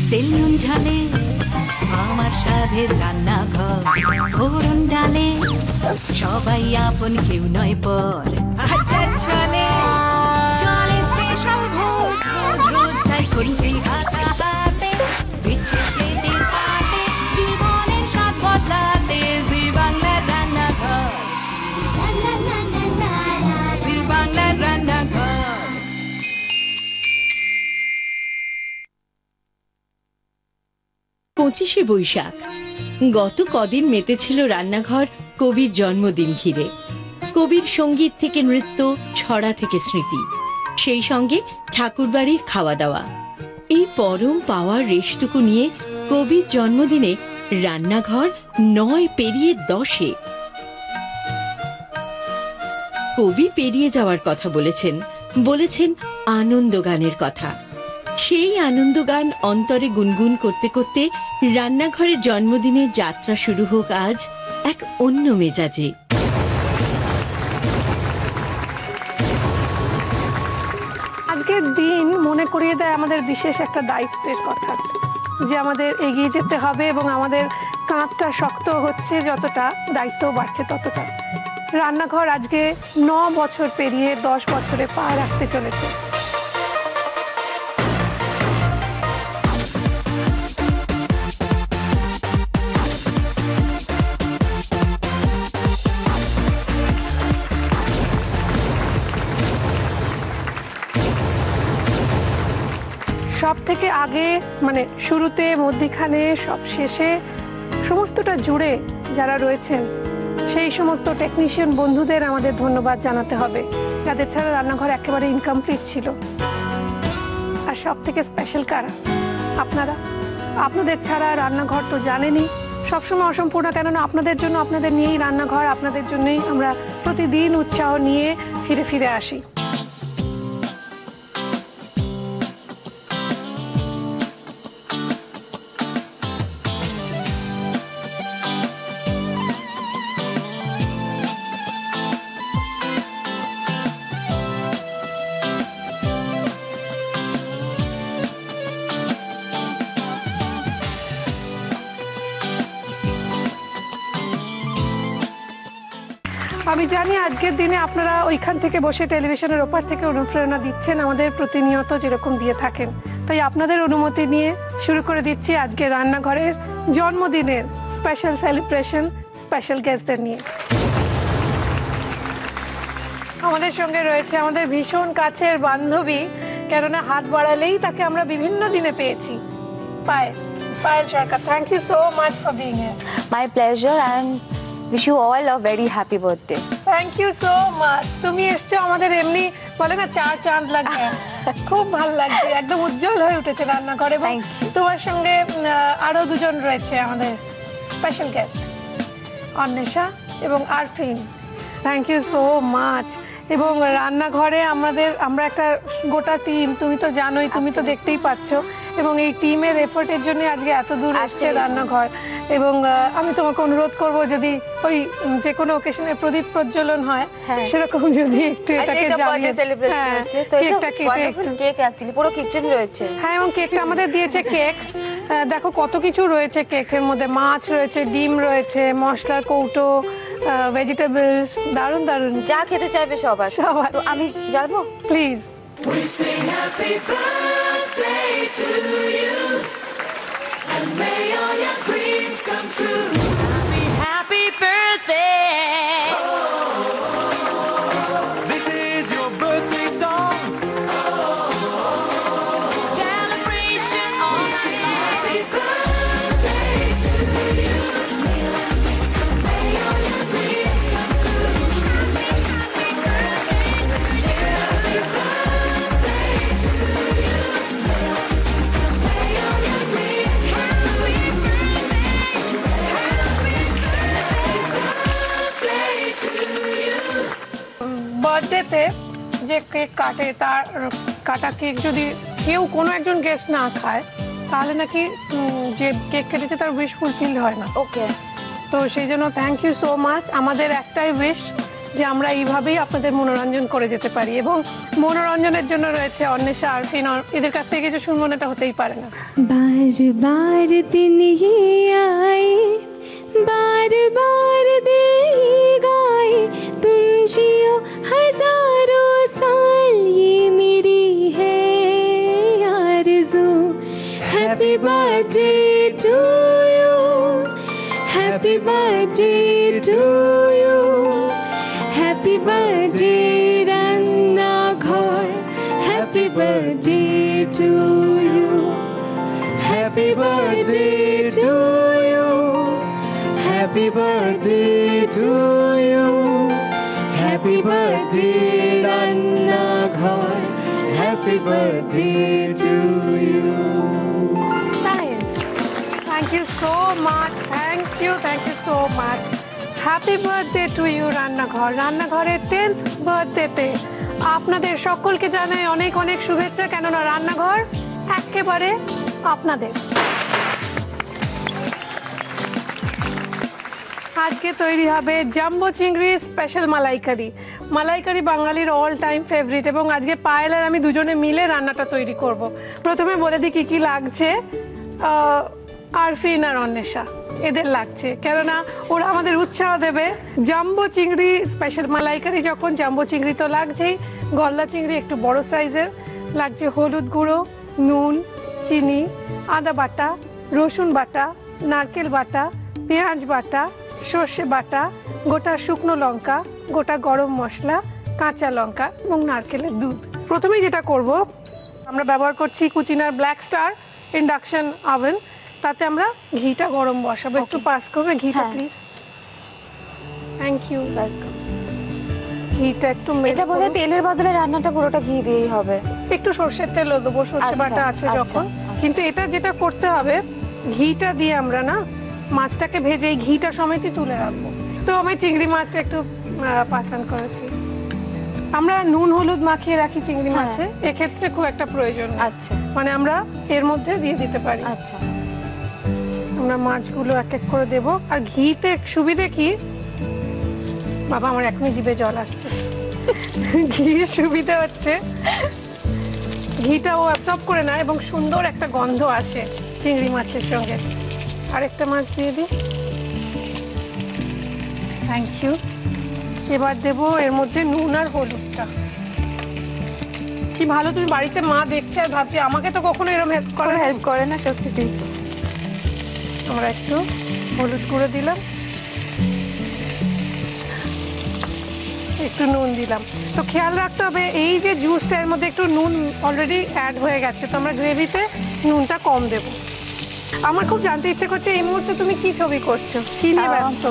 তেল নুন ঝালে আমার স্বাদের রান্নাঘর, ফোড়ন ডালে সবাই আপন, কেউ নয় পর। চলে চলে স্পেশাল ভোজ, রোজ রোজ তাই খুলবি হাতে বিচ্ছে প্লেটে পাতে, জীবনের স্বাদ বদলাতে জি বাংলার রান্নাঘর, জি বাংলার রান্নাঘর। 25শে বৈশাখ গত কদিন মেতেছিল রান্নাঘর কবির জন্মদিন ঘিরে। কবির সঙ্গীত থেকে নৃত্য, ছড়া থেকে স্মৃতি, সেই সঙ্গে ঠাকুরবাড়ির খাওয়া দাওয়া, এই পরম পাওয়ার রেশটুকু নিয়ে কবির জন্মদিনে রান্নাঘর 9 পেরিয়ে 10-এ। কবি পেরিয়ে যাওয়ার কথা বলেছেন, বলেছেন আনন্দ গানের কথা। সেই আনন্দ গান অন্তরে গুনগুন করতে করতে রান্নাঘরের জন্মদিনের যাত্রা শুরু হোক আজ এক অন্য মেজাজে। আজকের দিন মনে করিয়ে দেয় আমাদের বিশেষ একটা দায়িত্বের কথা, যে আমাদের এগিয়ে যেতে হবে এবং আমাদের কাঁধটা শক্ত হচ্ছে যতটা, দায়িত্ব বাড়ছে ততটা। রান্নাঘর আজকে 9 বছর পেরিয়ে 10 বছরে পা রাখতে চলেছে। সব থেকে আগে, মানে শুরুতে, মধ্যিখানে, সব শেষে, সমস্তটা জুড়ে যারা রয়েছেন সেই সমস্ত টেকনিশিয়ান বন্ধুদের আমাদের ধন্যবাদ জানাতে হবে, যাদের ছাড়া রান্নাঘর একেবারে ইনকমপ্লিট ছিল। আর সব থেকে স্পেশাল কারা? আপনারা। আপনাদের ছাড়া রান্নাঘর তো জানেনই সবসময় অসম্পূর্ণ, কেননা আপনাদের জন্য, আপনাদের নিয়েই রান্নাঘর, আপনাদের জন্যই আমরা প্রতিদিন উৎসাহ নিয়ে ফিরে ফিরে আসি। আমি জানি আজকের দিনে আপনারা ওইখান থেকে বসে টেলিভিশনের ওপার থেকে অনুপ্রেরণা দিচ্ছেন, আমাদের প্রতিনিয়ত যেরকম দিয়ে থাকেন। তাই আপনাদের অনুমতি নিয়ে শুরু করে দিচ্ছি আজকে রান্নাঘরের জন্মদিনের স্পেশাল সেলিব্রেশন, স্পেশাল গেস্টদের নিয়ে। আমাদের সঙ্গে রয়েছে আমাদের ভীষণ কাছের বান্ধবী, কেননা হাত বাড়ালেই তাকে আমরা বিভিন্ন দিনে পেয়েছি, Payel Sarkar. Thank you so much for being here. My pleasure and wish you all a very happy birthday. Thank you so much. তুমি এসছো আমাদের এমনি বলে না চার চাঁদ লাগে, খুব ভালো লাগছে, একদম উজ্জ্বল হয়ে উঠেছে রান্নাঘরে। তোমার সঙ্গে আরো দুজন রয়েছে আমাদের স্পেশাল গেস্ট, অন্বেষা এবং Arfin. Thank you so much. এবং রান্নাঘরে আমরা একটা গোটা টিম, তুমি তো জানোই, তুমি তো দেখতেই পাচ্ছ, এবং এই টিমের এফোর্টের জন্য আজকে এত দূর আসছে রান্নাঘর। এবং আমি তোমাকে অনুরোধ করব, যদি ওই যে কোনো অকেশনে প্রদীপ প্রজ্বলন হয় সেরকম যদি একটু এটাকে জানিয়ে, কেকটা কেটে একটু, কেক অ্যাকচুয়ালি পুরো কিচেন রয়েছে। হ্যাঁ, এবং কেকটা আমাদের দিয়েছে কেকস, দেখো কত কিছু রয়েছে কেকের মধ্যে, মাছ রয়েছে, ডিম রয়েছে, মশলার কৌটো, ভেজিটেবলস, দারুণ দারুণ, যা খেতে চাইবে সবার। তো আমি জানবো, please. We sing happy birthday to you, and may all your dreams come true. Happy, happy birthday. This is your birthday song. Celebration all night. Happy birthday to you. May all your dreams come true. Happy birthday. Happy birthday to you. May all your dreams come true. বার্থডেতে যে cake কাটে, তার কাটা cake যদি কেউ কোনো একজন guest না খায়, তাহলে নাকি যে কেক কেটেছে তার উইশ ফুলফিল হয় না। ওকে, তো সেই জন্য থ্যাংক ইউ সো মাচ। আমাদের একটাই উইশ, যে আমরা এইভাবেই আপনাদের মনোরঞ্জন করে যেতে পারি। এবং মনোরঞ্জনের জন্য রয়েছে অন্বেষা, আরফিন, এদের কাছ থেকে কিছু শুনবো না, এটা হতেই পারে না। बार बार दिन ही आए, बार बार दिल ही गाए, तुम जियो हजारों साल, ये मेरी है आरज़ू। Happy birthday to you, happy birthday to you, happy birthday Ranna Ghar, happy birthday to you, happy birthday to you, happy birthday to you, happy birthday Ranna Ghar, happy birthday to you. Thank you so much. Thank you so much. Happy birthday to you রান্নাঘর। রান্নাঘরের 10th বার্থডেতে আপনাদের সকলকে জানাই অনেক অনেক শুভেচ্ছা, কেননা রান্নাঘর একেবারে আপনাদের। আজকে তৈরি হবে জাম্বো চিংড়ি স্পেশাল মালাইকারি। মালাইকারি বাঙালির অল টাইম ফেভারিট, এবং আজকে পায়েল আর আমি দুজনে মিলে রান্নাটা তৈরি করব। প্রথমে বলে দিই কি লাগছে। আরফিন আর অন্বেষা এদের লাগছে, কেননা ওরা আমাদের উৎসাহ দেবে। জাম্বো চিংড়ি স্পেশাল মালাইকারি যখন, জাম্বো চিংড়ি তো লাগছেই, গলদা চিংড়ি একটু বড় সাইজের লাগছে, হলুদ গুঁড়ো, নুন, চিনি, আদা বাটা, রসুন বাটা, নারকেল বাটা, পেঁয়াজ বাটা, সর্ষে বাটা, গোটা শুকনো লঙ্কা, গোটা গরম মশলা, কাঁচা লঙ্কা এবং নারকেলের দুধ। প্রথমেই যেটা করব, আমরা ব্যবহার করছি কুচিনার ব্ল্যাক স্টার ইন্ডাকশন ওভেন। তাতে আমরা ঘিটা গরম বসাবো। একটু পাস করবে ঘিটা প্লিজ। Thank you. ঘিটা একটু এটা বলে তেলের বদলে রান্নাটা পুরোটা ঘি দিয়েই হবে? একটু সর্ষের তেলও দেবো, সর্ষে বাটা আছে যখন। কিন্তু এটা যেটা করতে হবে, ঘিটা দিয়ে আমরা না মাছটাকে ভেজে এই ঘিটা সমেতই তুলে রাখবো। তো আমি চিংড়ি মাছটা একটু পাঠান করেছি। আমরা নুন হলুদ মাখিয়ে রাখি চিংড়ি মাছে, এক্ষেত্রে খুব একটা প্রয়োজন নেই। আচ্ছা, মানে আমরা এর মধ্যে দিয়ে দিতে পারি। আচ্ছা, আমরা মাছগুলো এক এক করে দেবো। আর ঘিতে সুবিধে কি, বাবা আমার এখনই জিভে জল আসছে। ঘির সুবিধা হচ্ছে ঘিটা ও অ্যাবজর্ব করে না এবং সুন্দর একটা গন্ধ আসে চিংড়ি মাছের সঙ্গে। আরেকটা মাছ দিয়ে দিই। Thank you. এবার দেবো এর মধ্যে নুন আর হলুদটা। কি ভালো তুমি বাড়িতে মা দেখছে আর ভাবছি আমাকে তো কখনো এরকম হেল্প করে না। সত্যি ঠিক। আমরা একটু হলুদ গুঁড়ো দিলাম, একটু নুন দিলাম। তো খেয়াল রাখতে হবে এই যে জুসটা, এর মধ্যে একটু নুন অলরেডি অ্যাড হয়ে গেছে, তো আমরা গ্রেভিতে নুনটা কম দেবো। আমার খুব জানতে ইচ্ছে করছে এই মুহূর্তে তুমি কি ছবি করছো, কি নিয়ে ব্যস্ত?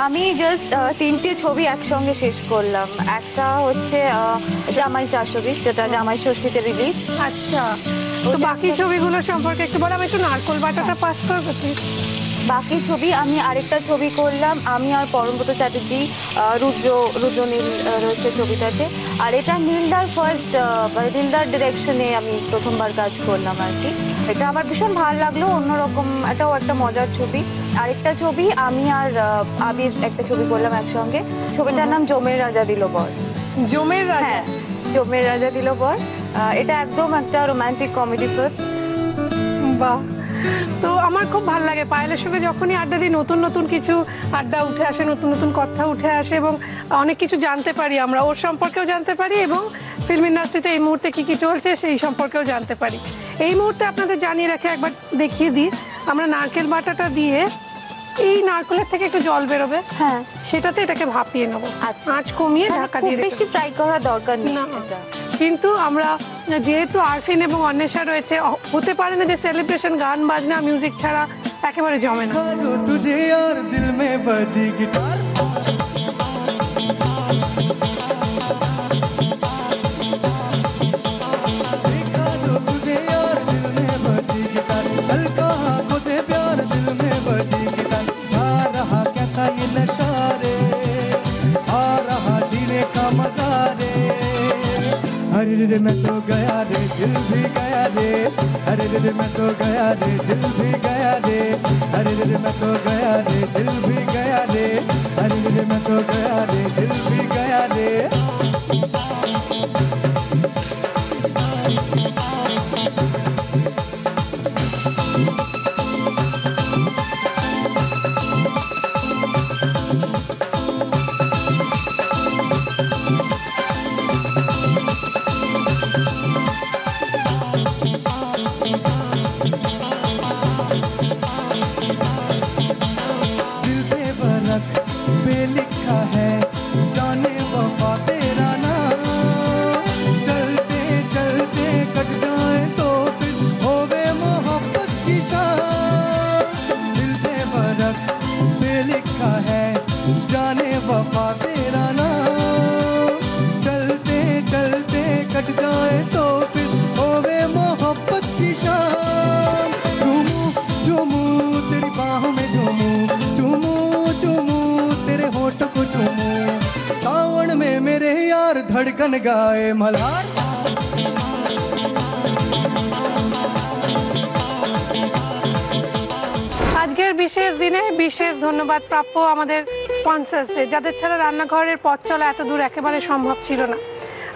আমি জাস্ট 3টে ছবি একসঙ্গে শেষ করলাম। একটা হচ্ছে জামাই 420, যেটা জামাই ষষ্ঠীতে রিলিজ। আচ্ছা, তো বাকি ছবিগুলো সম্পর্কে একটু বলো। আমি একটু নারকেল বাটাটা পাস করবো প্লিজ। বাকি ছবি আমি আরেকটা ছবি করলাম, আমি আর পরমব্রত চ্যাটার্জি, রুদ্রনীল রয়েছে ছবিটাতে। আর এটা নীলদার ফার্স্ট, মানে নীলদার ডিরেকশনে আমি প্রথমবার কাজ করলাম আর কি। এটা আমার ভীষণ ভালো লাগলো, অন্যরকম, এটাও একটা মজার ছবি। আরেকটা ছবি আমি আর আবির একটা ছবি করলাম একসঙ্গে। ছবিটার নাম জমের রাজা দিল বর। জমের রাজা? হ্যাঁ, জমের রাজা দিল বর। এটা একদম একটা রোমান্টিক কমেডি ফিল্ম। বাহ, তো আমার খুব ভালো লাগে পায়েলের সঙ্গে যখনই আড্ডা দিই, নতুন নতুন কিছু আড্ডা উঠে আসে, নতুন নতুন কথা উঠে আসে এবং অনেক কিছু জানতে পারি। আমরা ওর সম্পর্কেও জানতে পারি এবং ফিল্ম ইন্ডাস্ট্রিতে এই মুহূর্তে কি কি চলছে সেই সম্পর্কেও জানতে পারি। এই মুহূর্তে আপনাদের জানিয়ে রাখে একবার দেখিয়ে দিই, আমরা নারকেল বাটাটা দিয়ে এই নারকেলের থেকে একটু জল বেরোবে, হ্যাঁ, সেটাতে এটাকে ভাপিয়ে নেবো। আচ্ছা, আঁচ কমিয়ে ঢাকা দিয়ে বেশি ফ্রাই করার দরকার নেই না। এটা। কিন্তু আমরা যেহেতু আরফিন এবং অন্বেষা রয়েছে, হতে পারে না যে সেলিব্রেশন গান বাজনা মিউজিক ছাড়া একেবারে জমে না। जो तुझे और दिल में बजी गिटार देखा जो तुझे और दिल में बजी गिटार हल्का हाथों से प्यार दिल में बजी गिटार आ रहा कैसा ये नशा रे आ रहा जीने का मजा रे अरे रे मैं तो गया रे दिल भी गया रे अरे रे मैं तो गया रे दिल भी गया रे अरे रे मैं तो गया रे दिल भी गया रे अरे रे मैं तो गया रे दिल भी गया पे लिखा है जाने वफा तेरा नाम। चलते चलते कट जाए तो फिर होवे मोहब्बत की शाम। दिल पे बरक पे लिखा है जाने वफा तेरा नाम। चलते चलते कट जाए तो फिर होवे मोहब्बत की शाम। झूमू झूमू तेरी बाहों में झूमू, झूमू झूमू तेरे होठ को झूमू। सावन में मेरे यार धड़कन गाए मल्हार। আজকের বিশেষ দিনে বিশেষ ধন্যবাদ প্রাপ্য আমাদের স্পন্সরসদের, যাদের ছাড়া রান্নাঘরের পথ চলা এত দূর একেবারে সম্ভব ছিল না।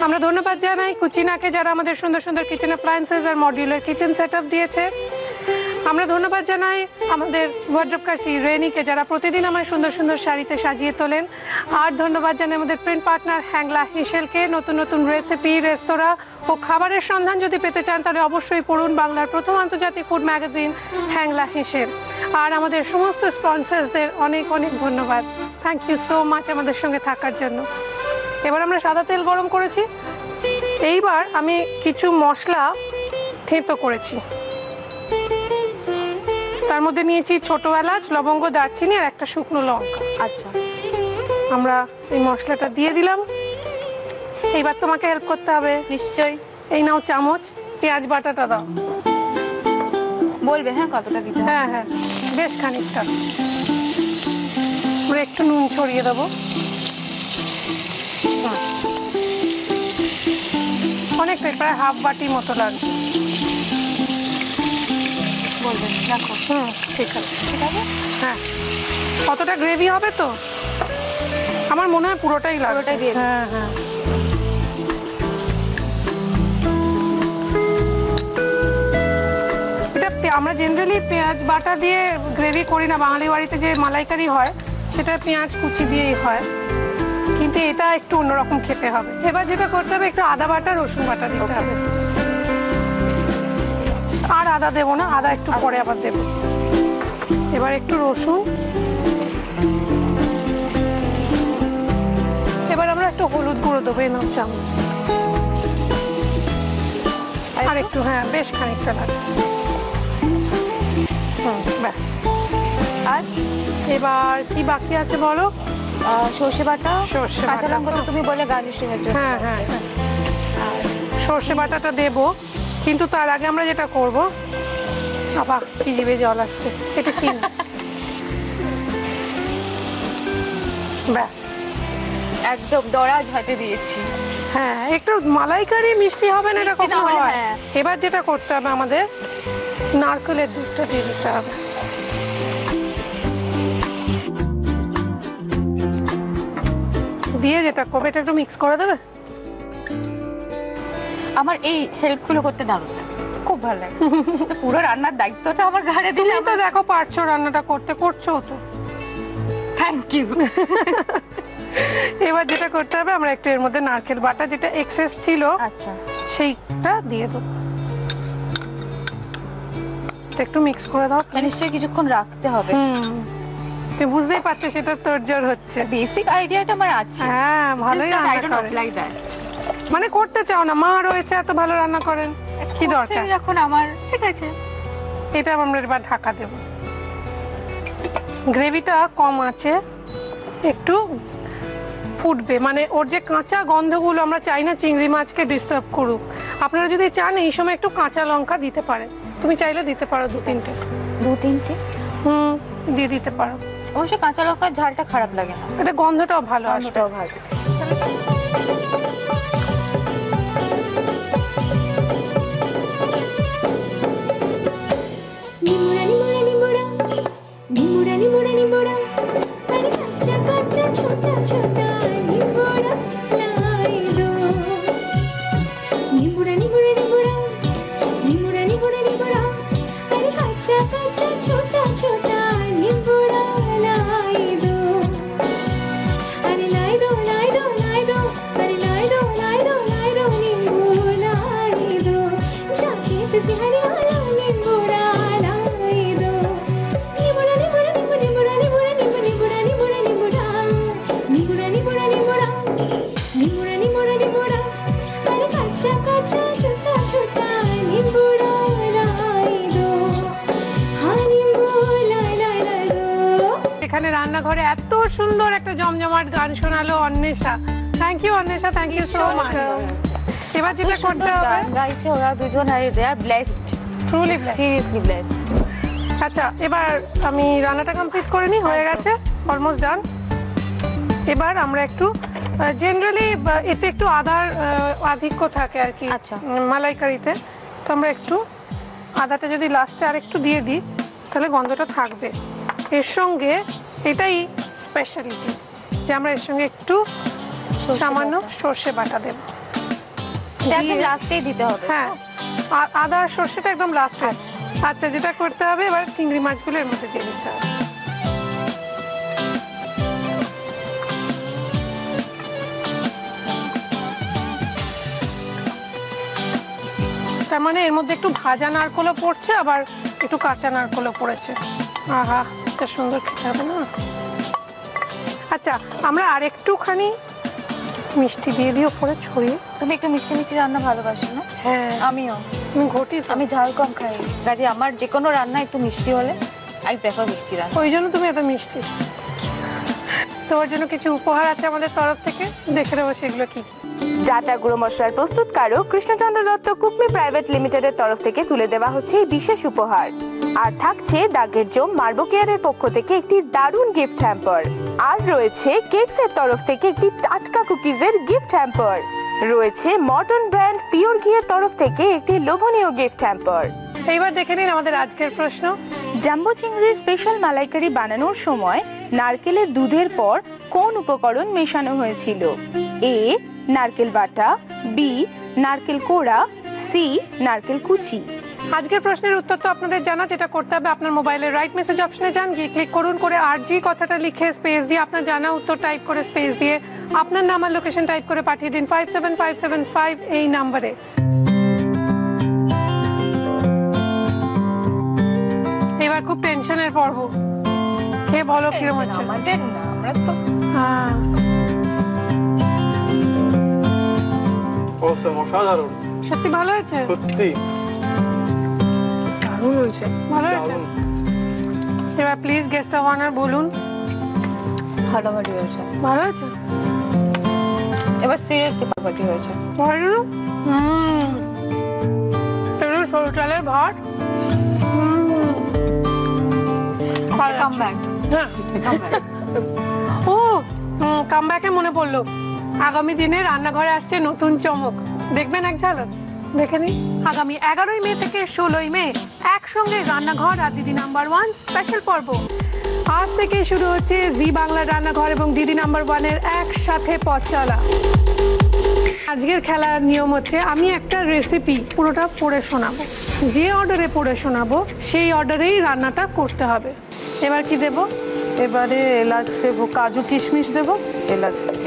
আমরা ধন্যবাদ জানাই কুচিনাকে, যারা আমাদের সুন্দর সুন্দর কিচেন অ্যাপ্লায়েন্সেস আর মডিউলার কিচেন সেটআপ দিয়েছে। আমরা ধন্যবাদ জানাই আমাদের ওয়ার্ড্রোব কাশি রেনিকে, যারা প্রতিদিন আমার সুন্দর সুন্দর শাড়িতে সাজিয়ে তোলেন। আর ধন্যবাদ জানাই আমাদের প্রিন্ট পার্টনার হ্যাংলা হিসেলকে। নতুন নতুন রেসিপি, রেস্তোরাঁ ও খাবারের সন্ধান যদি পেতে চান তাহলে অবশ্যই পড়ুন বাংলার প্রথম আন্তর্জাতিক ফুড ম্যাগাজিন হ্যাংলা হিসেল। আর আমাদের সমস্ত স্পন্সরসদের অনেক অনেক ধন্যবাদ। থ্যাংক ইউ সো মাচ আমাদের সঙ্গে থাকার জন্য। এবার আমরা সাদা তেল গরম করেছি। এইবার আমি কিছু মশলা থেঁতো করেছি। তার মধ্যে নিয়েছি ছোট এলাচ, লবঙ্গ, দারচিনি আর একটা শুকনো লঙ্কা। আচ্ছা, আমরা এই মশলাটা দিয়ে দিলাম। এইবার তোমাকে হেল্প করতে হবে। নিশ্চয়ই। এই নাও চামচ, পেঁয়াজ বাটাটা দাও। বলবে হ্যাঁ কতটা দিতে হবে? হ্যাঁ হ্যাঁ, বেশ খানিকটা। আমরা একটু নুন ছড়িয়ে দেবো। অনেকটাই, প্রায় হাফ বাটি মতো লাগবে। বলবে রাখো। ঠিক আছে। ঠিক আছে, হ্যাঁ, কতটা গ্রেভি হবে তো? আমার মনে হয় পুরোটাই লাগবে। পুরোটাই দিয়ে দিই। হ্যাঁ হ্যাঁ। এটা আমরা জেনারেলি পেঁয়াজ বাটা দিয়ে গ্রেভি করি না। বাঙালি বাড়িতে যে মালাইকারি হয় সেটা পেঁয়াজ কুচি দিয়েই হয়, কিন্তু এটা একটু অন্যরকম খেতে হবে। এবার যেটা করতে হবে, একটু আদা বাটা, রসুন বাটা দিতে হবে। আর আদা দেবো না, আদা একটু পরে আবার দেবো। এবার একটু রসুন। এবার আমরা একটু হলুদ গুঁড়ো দেবো, এই নাও চামচ। আর একটু, হ্যাঁ বেশ খানিকটা লাগে। ব্যাস। আর এবার কি বাকি আছে বলো? সর্ষে বাটা, সর্ষে কাঁচা বাটা লঙ্কা তো তুমি বলে গার্নিশিং এর জন্য। হ্যাঁ হ্যাঁ হ্যাঁ। সর্ষে বাটাটা দেবো, কিন্তু তার আগে আমরা যেটা করব, আবার কি জিভে জল আসছে, একটু চিনি। ব্যাস, একদম দরাজ হাতে দিয়েছি। হ্যাঁ একটু মালাইকারি মিষ্টি হবে না, এটা মিষ্টি না কখনো হলে হয়। হ্যাঁ। এবার যেটা করতে হবে, আমাদের নারকেলের দুধটা দিয়ে দিতে হবে। দিয়ে যেটা করবে, এটা একটু মিক্স করে দেবে। আমার এই হেল্পগুলো করতে দারুণ লাগে, খুব ভালো লাগে। তো পুরো রান্নার দায়িত্বটা আমার ঘাড়ে দিলে। তুমি তো দেখো পারছো রান্নাটা করতে, করছো তো। Thank you. এবার যেটা করতে হবে, আমরা একটু এর মধ্যে নারকেল বাটা যেটা এক্সেস ছিল, আচ্ছা, সেইটা দিয়ে দেবো। একটু মিক্স করে দাও। নিশ্চয়ই কিছুক্ষণ রাখতে হবে। তুমি বুঝতেই পারছো সেটা তোড়জোড় হচ্ছে। বেসিক আইডিয়াটা আমার আছে। হ্যাঁ, ভালোই রান্না করে। লাইক দ্যাট, মানে করতে চাও না? মা রয়েছে, এত ভালো রান্না করেন, কি দরকার? এখন আমার ঠিক আছে। এটা আমরা এবার ঢাকা দেব। গ্রেভিটা কম আছে, একটু ফুটবে। মানে ওর যে কাঁচা গন্ধগুলো, আমরা চাই না চিংড়ি মাছকে ডিস্টার্ব করুক। আপনারা যদি চান এই সময় একটু কাঁচা লঙ্কা দিতে পারেন, তুমি চাইলে দিতে পারো 2-3টে। 2-3টে দিয়ে দিতে পারো। অবশ্য কাঁচা লঙ্কার ঝালটা খারাপ লাগে না, এটা গন্ধটাও ভালো আসবে। গন্ধটাও ভালো। নিমুড়া নিমুড়া নিমুড়া নিমুড়া নিমুড়া নিমুড়া আরে কাঁচা কাঁচা ছোটা ছোটা নিমুড়া লাই দো। নিমুড়া নিমুড়া নিমুড়া নিমুড়া নিমুড়া নিমুড়া আরে কাঁচা কাঁচা ছোটা ছোটা নিমুড়া লাই দো। আরে লাই দো লাই দো লাই দো, আরে লাই দো লাই দো লাই দো নিমুড়া লাই দো। जाके तुझे हरियाला निमुड़ा लाई दो। निमुड़ा निमुड़ा निमुड़ा निमुड़ा निमुड़ा निमुड़ा निमुड़ा निमुड़ा এত সুন্দর একটা জমজমাট গান শোনালো Anwesha. Thank you Anwesha, thank you so much. এবার যেটা করতে হবে, গাইছে ওরা দুজন, আর they are blessed, truly seriously blessed. আচ্ছা, এবার আমি রান্নাটা কমপ্লিট করে নিই, হয়ে গেছে, অলমোস্ট ডান। এবার আমরা একটু জেনারেলি এতে একটু আদার আধিক্য থাকে আর কি মালাইকারিতে, তো আমরা একটু আদাটা যদি লাস্টে আর একটু দিয়ে দিই তাহলে গন্ধটা থাকবে। এর সঙ্গে এটাই স্পেশালিটি যে আমরা এর সঙ্গে একটু সামান্য সর্ষে বাটা দেব। একদম লাস্টেই দিতে হবে? হ্যাঁ, আদা আর সর্ষেটা একদম লাস্টে। আচ্ছা, যেটা করতে হবে এবার চিংড়ি মাছগুলো এর মধ্যে দিয়ে দিতে হবে। তার মানে এর মধ্যে একটু ভাজা নারকোলও পড়ছে, আবার একটু কাঁচা নারকোলও পড়েছে। আহা, এটা সুন্দর খেতে হবে না? আচ্ছা, আমরা আর একটুখানি মিষ্টি দিয়ে দিই ওপরে ছড়িয়ে। তুমি একটু মিষ্টি মিষ্টি রান্না ভালোবাসো না? হ্যাঁ, আমিও। আমি ঘটি, আমি ঝাল কম খাই, কাজে আমার যে কোনো রান্না একটু মিষ্টি হলে আই প্রেফার মিষ্টি রান্না। ওই জন্য তুমি এত মিষ্টি। তোমার জন্য কিছু উপহার আছে আমাদের তরফ থেকে, দেখে নেবো সেগুলো কি। জাটা গুঁড়ো মশলার প্রস্তুতকারক কৃষ্ণচন্দ্র দত্ত কুকমি প্রাইভেট লিমিটেডের তরফ থেকে তুলে দেওয়া হচ্ছে এই বিশেষ উপহার। আর থাকছে দাগের জম মার্বো কেয়ারের পক্ষ থেকে একটি দারুণ গিফট হ্যাম্পার। আর রয়েছে কেকসের তরফ থেকে একটি টাটকা কুকিজের গিফট হ্যাম্পার। রয়েছে মর্টন ব্র্যান্ড পিওর ঘিয়ের তরফ থেকে একটি লোভনীয় গিফট হ্যাম্পার। এইবার দেখে নিন আমাদের আজকের প্রশ্ন। জাম্বো চিংড়ির স্পেশাল মালাইকারি বানানোর সময় নারকেলের দুধের পর কোন উপকরণ মেশানো হয়েছিল? এ নারকেল বাটা, বি নারকেল কোড়া, সি নারকেল কুচি। আজকের প্রশ্নের উত্তর তো আপনাদের জানা। যেটা করতে হবে, আপনার মোবাইলের রাইট মেসেজ অপশনে যান, গিয়ে ক্লিক করুন, করে আরজি কথাটা লিখে স্পেস দিয়ে আপনার জানা উত্তর টাইপ করে স্পেস দিয়ে আপনার নাম আর লোকেশন টাইপ করে পাঠিয়ে দিন 57575 এই নাম্বারে। এবার খুব টেনশনের পর্ব, খেয়ে বলো কিরকম হচ্ছে। আমাদের না, আমরা তো হ্যাঁ, অসাধারণ, সত্যি ভালো হয়েছে, সত্যি দারুণ হয়েছে, ভালো হয়েছে। এবার প্লিজ গেস্ট অফ অনার বলুন। ফাটাফাটি হয়েছে, ভালো হয়েছে। এবার সিরিয়াসলি ফাটাফাটি হয়েছে। ভালো। এগুলো সরু চালের ভাত। Come back. হ্যাঁ, ও কামব্যাকে মনে পড়লো, আগামী দিনে রান্নাঘরে আসছে নতুন চমক, দেখবেন এক ঝলক, দেখে নিন। আগামী 11ই মে থেকে 16ই মে একসঙ্গে রান্নাঘর আর দিদি নাম্বার 1 স্পেশাল পর্ব। আজ থেকে শুরু হচ্ছে জি বাংলার রান্নাঘর এবং দিদি নাম্বার 1-এর একসাথে পথ চলা। আজকের খেলার নিয়ম হচ্ছে, আমি একটা রেসিপি পুরোটা পড়ে শোনাবো, যে অর্ডারে পড়ে শোনাবো সেই অর্ডারেই রান্নাটা করতে হবে। এবার কি দেব? এবারে এলাচ দেবো, কাজু কিশমিশ দেবো।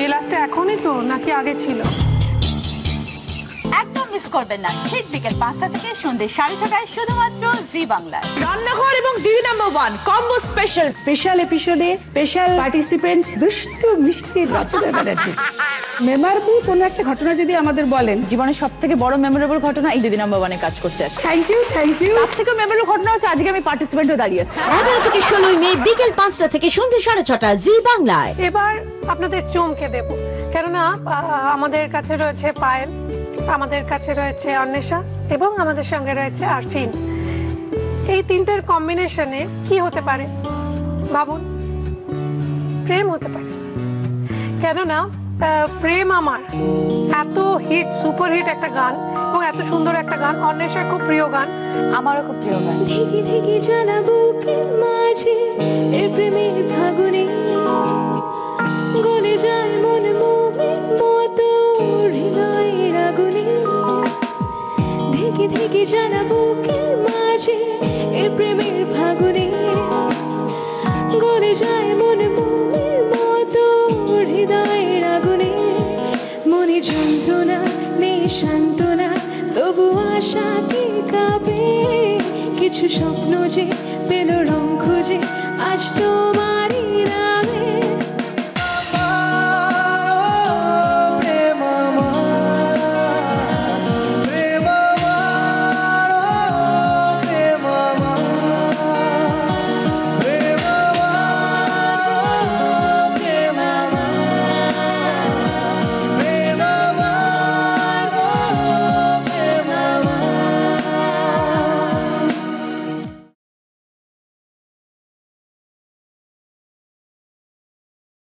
এলাচটা এখনই তো নাকি আগে ছিল? একদম মিস করবেন না, ঠিক বিকেল 5টা থেকে সন্ধ্যে 6:30টায় শুধুমাত্র জি বাংলায়। রান্নাঘর এবং দিদি নাম্বার 1 কম্বো স্পেশাল এপিসোডে স্পেশাল পার্টিসিপেন্ট দুষ্টু মিষ্টি রচনা ব্যানার্জি। মেমোরেবল কোন একটা ঘটনা যদি আমাদের বলেন, জীবনের সবথেকে বড় মেমোরেবল ঘটনা এই দিদি নাম্বার 1-এ কাজ করতে আসছে। Thank you. তার থেকে মেমোরেবল ঘটনা হচ্ছে আজকে আমি পার্টিসিপেন্টও দাঁড়িয়েছি। 11 থেকে 16 মে বিকেল 5টা থেকে সন্ধ্যে 6:30 জি বাংলায়। এবার আপনাদের চমকে দেব, কেননা আমাদের কাছে রয়েছে পায়েল, আমাদের কাছে রয়েছে অন্বেষা এবং আমাদের সঙ্গে রয়েছে আরফিন। এই তিনটের কম্বিনেশনে কি হতে পারে ভাবুন? প্রেম হতে পারে, কেননা প্রেম আমার এত হিট, সুপার হিট একটা গান এবং এত সুন্দর একটা গান, অন্বেষার খুব প্রিয় গান, আমারও খুব প্রিয় গান। থেকে থেকে জ্বালা বুকের মাঝে এর প্রেমের ফাগুনে গলে যায় মন মোমের মতো হৃদয়ের আগুনে। থেকে থেকে জ্বালা বুকের মাঝে এর প্রেমের ফাগুনে গলে যায় মন মোমের মতো হৃদয়ের আগুনে। মনে যন্ত্রণা নেই সান্ত্বনা, তবু আশা কি কাঁপে, কিছু স্বপ্ন যে পেল রং খুঁজে আজ তোমার